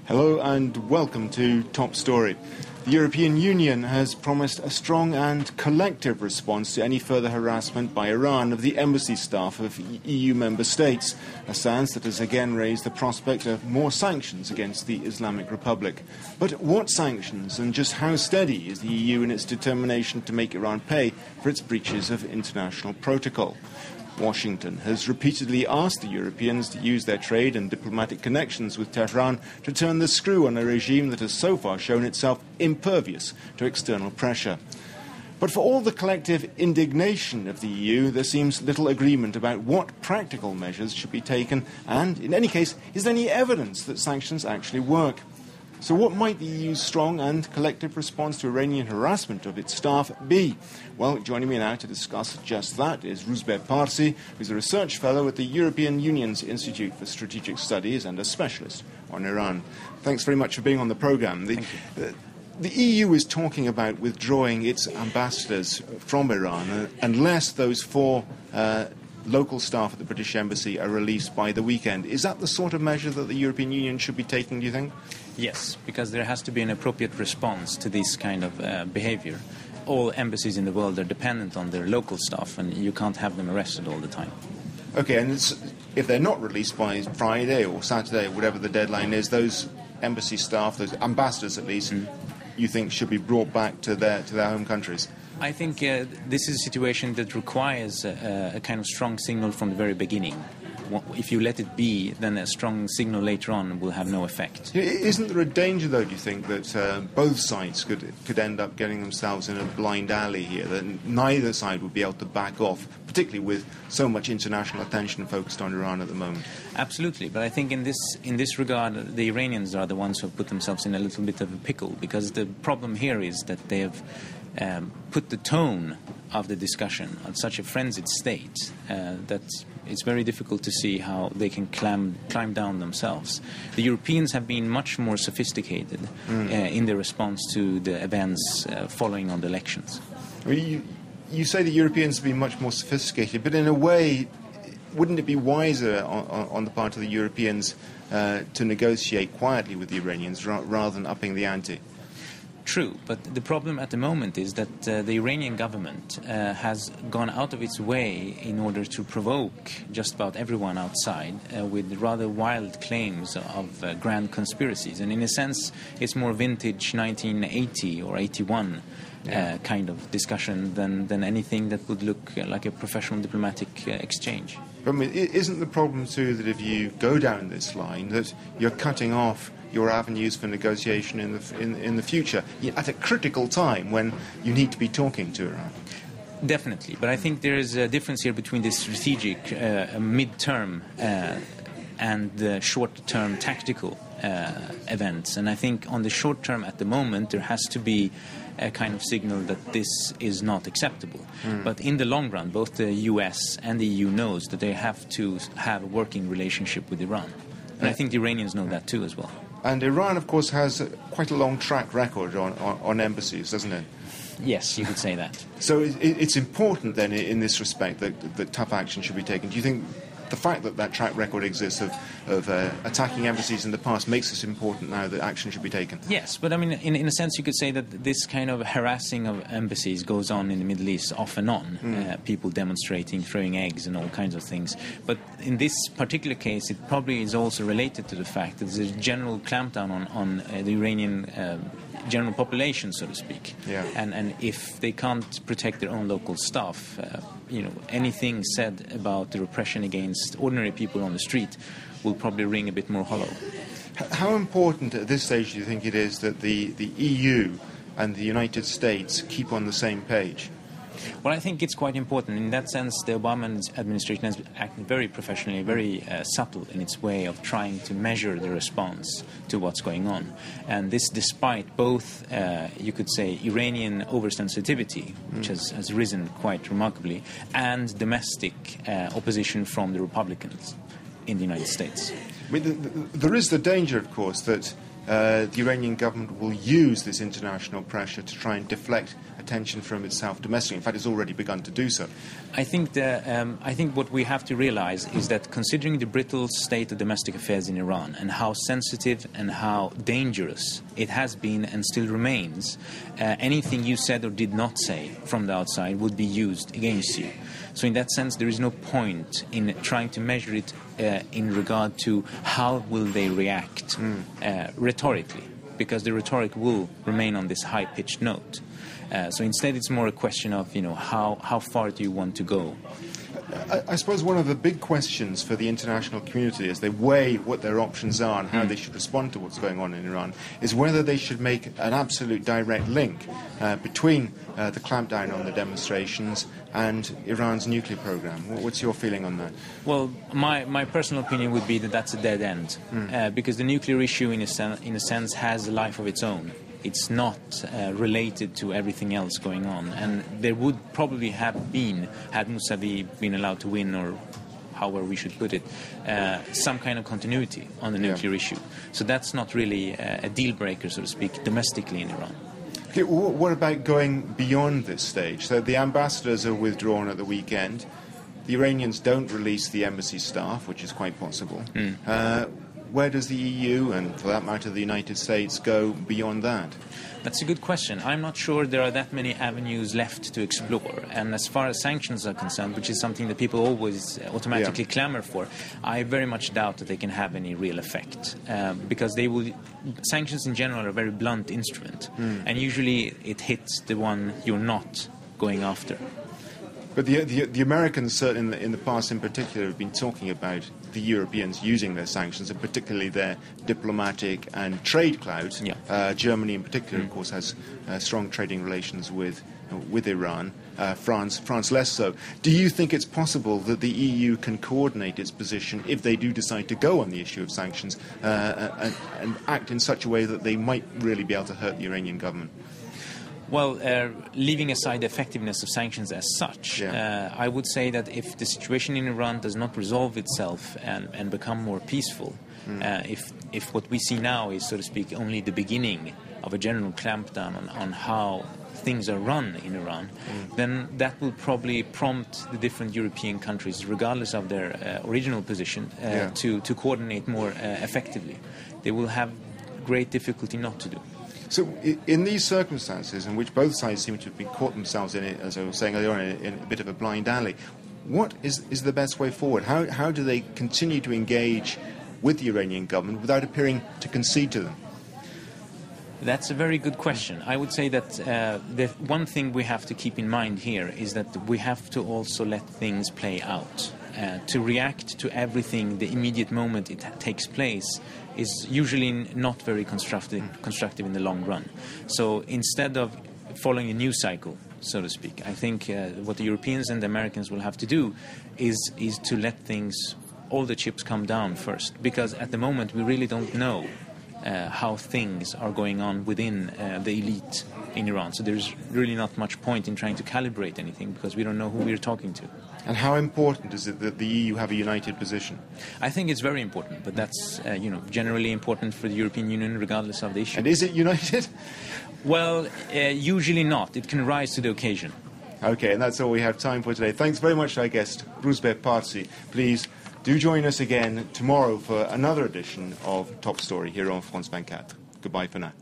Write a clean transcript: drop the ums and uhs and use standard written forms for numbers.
Hello and welcome to Top Story. The European Union has promised a strong and collective response to any further harassment by Iran of the embassy staff of EU member states, a stance that has again raised the prospect of more sanctions against the Islamic Republic. But what sanctions, and just how steady is the EU in its determination to make Iran pay for its breaches of international protocol? Washington has repeatedly asked the Europeans to use their trade and diplomatic connections with Tehran to turn the screw on a regime that has so far shown itself impervious to external pressure. But for all the collective indignation of the EU, there seems little agreement about what practical measures should be taken and, in any case, is there any evidence that sanctions actually work? So what might the EU's strong and collective response to Iranian harassment of its staff be? Well, joining me now to discuss just that is Rouzbeh Parsi, who's a research fellow at the European Union's Institute for Strategic Studies and a specialist on Iran. Thanks very much for being on the programme. The EU is talking about withdrawing its ambassadors from Iran unless those four local staff at the British Embassy are released by the weekend. Is that the sort of measure that the European Union should be taking, do you think? Yes, because there has to be an appropriate response to this kind of behavior. All embassies in the world are dependent on their local staff, and you can't have them arrested all the time. Okay, and if they're not released by Friday or Saturday, or whatever the deadline is, those embassy staff, those ambassadors at least, you think should be brought back to their home countries? I think this is a situation that requires a kind of strong signal from the very beginning. If you let it be, then a strong signal later on will have no effect. Isn't there a danger, though, do you think, that both sides could end up getting themselves in a blind alley here, that neither side would be able to back off, particularly with so much international attention focused on Iran at the moment? Absolutely, but I think in this regard, the Iranians are the ones who have put themselves in a little bit of a pickle, because the problem here is that they have put the tone of the discussion at such a frenzied state that it's very difficult to see how they can climb down themselves. The Europeans have been much more sophisticated in their response to the events following on the elections. Well, you say the Europeans have been much more sophisticated, but in a way, wouldn't it be wiser on the part of the Europeans to negotiate quietly with the Iranians rather than upping the ante? True, but the problem at the moment is that the Iranian government has gone out of its way in order to provoke just about everyone outside with rather wild claims of grand conspiracies. And in a sense, it's more vintage 1980 or 81 kind of discussion than anything that would look like a professional diplomatic exchange. I mean, isn't the problem, too, that if you go down this line, that you're cutting off your avenues for negotiation in the future at a critical time when you need to be talking to Iran? Definitely, but I think there is a difference here between the strategic mid-term and the short-term tactical events. And I think on the short term at the moment there has to be a kind of signal that this is not acceptable. But in the long run, both the US and the EU knows that they have to have a working relationship with Iran. And I think the Iranians know that too as well. And Iran, of course, has quite a long track record on embassies, doesn't it? Yes, you could say that. So it's important then in this respect that tough action should be taken. Do you think the fact that track record exists of attacking embassies in the past makes it important now that action should be taken? Yes, but I mean, in a sense you could say that this kind of harassing of embassies goes on in the Middle East off and on. People demonstrating, throwing eggs and all kinds of things. But in this particular case, it probably is also related to the fact that there's a general clampdown on the Iranian general population, so to speak. Yeah. And if they can't protect their own local staff, anything said about the repression against ordinary people on the street will probably ring a bit more hollow. How important at this stage do you think it is that the EU and the United States keep on the same page? Well, I think it's quite important. In that sense, the Obama administration has acted very professionally, very subtle in its way of trying to measure the response to what's going on. And this despite both, you could say, Iranian oversensitivity, which has risen quite remarkably, and domestic opposition from the Republicans in the United States. I mean, there is the danger, of course, that the Iranian government will use this international pressure to try and deflect attention from itself domestically. In fact, it's already begun to do so. I think what we have to realize is that considering the brittle state of domestic affairs in Iran and how sensitive and how dangerous it has been and still remains, anything you said or did not say from the outside would be used against you. So in that sense, there is no point in trying to measure it in regard to how will they react rhetorically, because the rhetoric will remain on this high-pitched note. So instead, it's more a question of, how far do you want to go? I suppose one of the big questions for the international community as they weigh what their options are and how they should respond to what's going on in Iran is whether they should make an absolute direct link between the clampdown on the demonstrations and Iran's nuclear program. What's your feeling on that? Well, my personal opinion would be that that's a dead end, because the nuclear issue, in a sense, has a life of its own. It's not related to everything else going on. And there would probably have been, had Mousavi been allowed to win, or however we should put it, some kind of continuity on the nuclear issue. So that's not really a deal breaker, so to speak, domestically in Iran. Okay, what about going beyond this stage? So the ambassadors are withdrawn at the weekend. The Iranians don't release the embassy staff, which is quite possible. Where does the EU, and for that matter the United States, go beyond that? That's a good question. I'm not sure there are that many avenues left to explore. And as far as sanctions are concerned, which is something that people always automatically clamor for, I very much doubt that they can have any real effect. Because sanctions in general are a very blunt instrument. And usually it hits the one you're not going after. But the Americans, certainly in the past in particular, have been talking about the Europeans using their sanctions, and particularly their diplomatic and trade clout. Germany in particular, of course, has strong trading relations with Iran. France less so. Do you think it's possible that the EU can coordinate its position if they do decide to go on the issue of sanctions and act in such a way that they might really be able to hurt the Iranian government? Well, leaving aside the effectiveness of sanctions as such, I would say that if the situation in Iran does not resolve itself and become more peaceful, if what we see now is, so to speak, only the beginning of a general clampdown on how things are run in Iran, then that will probably prompt the different European countries, regardless of their original position, to coordinate more effectively. They will have great difficulty not to do. So in these circumstances in which both sides seem to have been caught themselves in it, as I was saying earlier on, in a bit of a blind alley, what is the best way forward? How do they continue to engage with the Iranian government without appearing to concede to them? That's a very good question. I would say that the one thing we have to keep in mind here is that we have to also let things play out. To react to everything the immediate moment it takes place is usually not very constructive in the long run. So instead of following a news cycle, so to speak, I think what the Europeans and the Americans will have to do is to let all the chips come down first, because at the moment we really don't know how things are going on within the elite in Iran. So there's really not much point in trying to calibrate anything, because we don't know who we're talking to. And how important is it that the EU have a united position? I think it's very important, but that's generally important for the European Union regardless of the issue. And is it united? Well, usually not. It can rise to the occasion. Okay, and that's all we have time for today. Thanks very much to our guest, Rouzbeh Parsi. Please do join us again tomorrow for another edition of Top Story here on France 24. Goodbye for now.